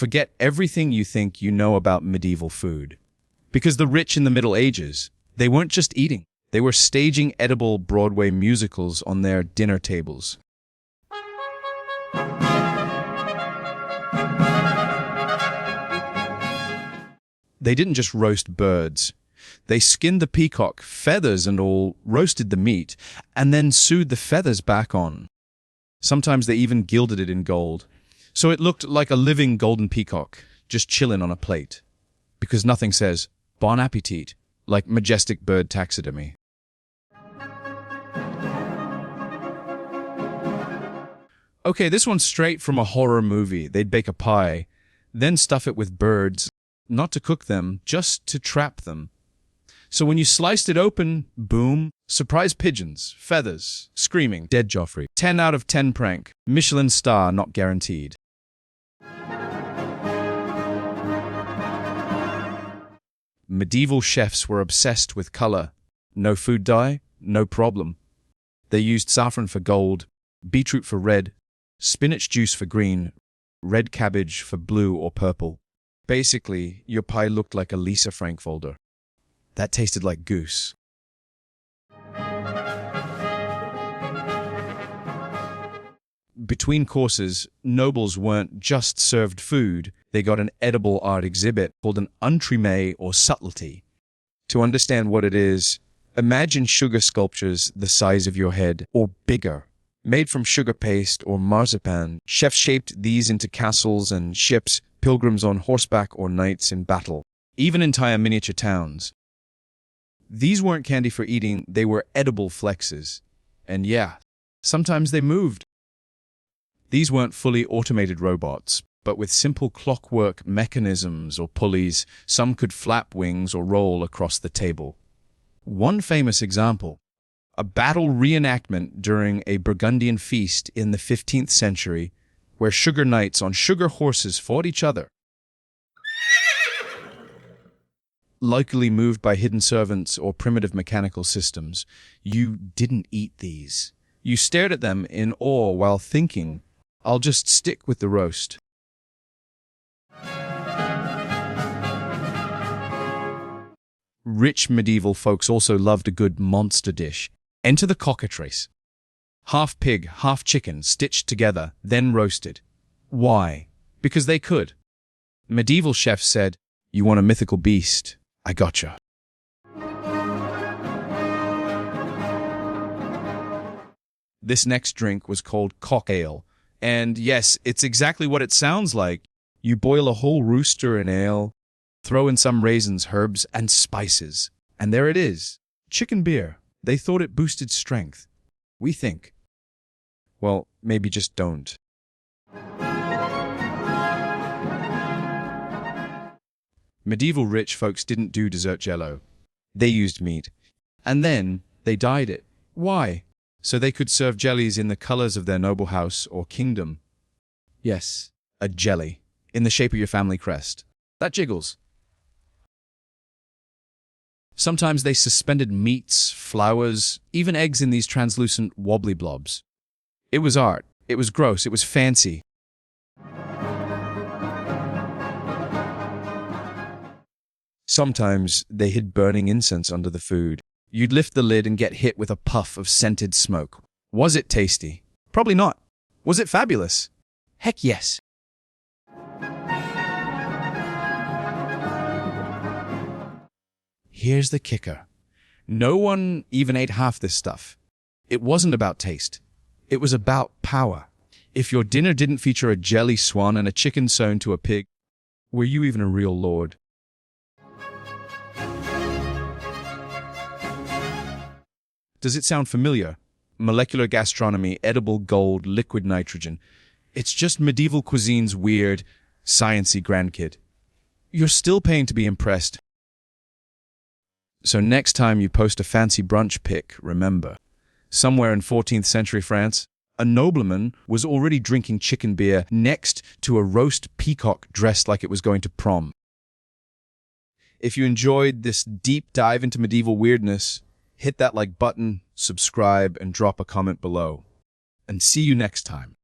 Forget everything you think you know about medieval food. Because the rich in the Middle Ages, they weren't just eating. They were staging edible Broadway musicals on their dinner tables. They didn't just roast birds. They skinned the peacock, feathers and all, roasted the meat, and then sewed the feathers back on. Sometimes they even gilded it in gold. So it looked like a living golden peacock, just chilling on a plate. Because nothing says, bon appetit, like majestic bird taxidermy. Okay, this one's straight from a horror movie. They'd bake a pie, then stuff it with birds, not to cook them, just to trap them. So when you sliced it open, boom, surprise pigeons, feathers, screaming, dead Joffrey. 10 out of 10 prank, Michelin star not guaranteed. Medieval chefs were obsessed with color. No food dye, no problem. They used saffron for gold, beetroot for red, spinach juice for green, red cabbage for blue or purple. Basically, your pie looked like a Lisa Frank folder. That tasted like goose. Between courses, nobles weren't just served food, they got an edible art exhibit called an entremet or subtlety. To understand what it is, imagine sugar sculptures the size of your head or bigger. Made from sugar paste or marzipan, chefs shaped these into castles and ships, pilgrims on horseback or knights in battle, even entire miniature towns. These weren't candy for eating, they were edible flexes. And yeah, sometimes they moved. These weren't fully automated robots, but with simple clockwork mechanisms or pulleys, some could flap wings or roll across the table. One famous example, a battle reenactment during a Burgundian feast in the 15th century, where sugar knights on sugar horses fought each other. Likely moved by hidden servants or primitive mechanical systems, you didn't eat these. You stared at them in awe while thinking, I'll just stick with the roast. Rich medieval folks also loved a good monster dish. Enter the cockatrice. Half pig, half chicken, stitched together, then roasted. Why? Because they could. Medieval chefs said, you want a mythical beast? I gotcha. This next drink was called cockerel. And yes, it's exactly what it sounds like. You boil a whole rooster in ale, throw in some raisins, herbs, and spices. And there it is. Chicken beer. They thought it boosted strength. We think. Well, maybe just don't. Medieval rich folks didn't do dessert JellO. They used meat. And then they dyed it. Why? So they could serve jellies in the colors of their noble house or kingdom. Yes, a jelly, in the shape of your family crest. That jiggles. Sometimes they suspended meats, flowers, even eggs in these translucent wobbly blobs. It was art. It was gross. It was fancy. Sometimes they hid burning incense under the food. You'd lift the lid and get hit with a puff of scented smoke. Was it tasty? Probably not. Was it fabulous? Heck yes. Here's the kicker. No one even ate half this stuff. It wasn't about taste. It was about power. If your dinner didn't feature a jelly swan and a chicken sewn to a pig, were you even a real lord? Does it sound familiar? Molecular gastronomy, edible gold, liquid nitrogen. It's just medieval cuisine's weird, science-y grandkid. You're still paying to be impressed. So next time you post a fancy brunch pic, remember, somewhere in 14th century France, a nobleman was already drinking chicken beer next to a roast peacock dressed like it was going to prom. If you enjoyed this deep dive into medieval weirdness, hit that like button, subscribe, and drop a comment below. And see you next time.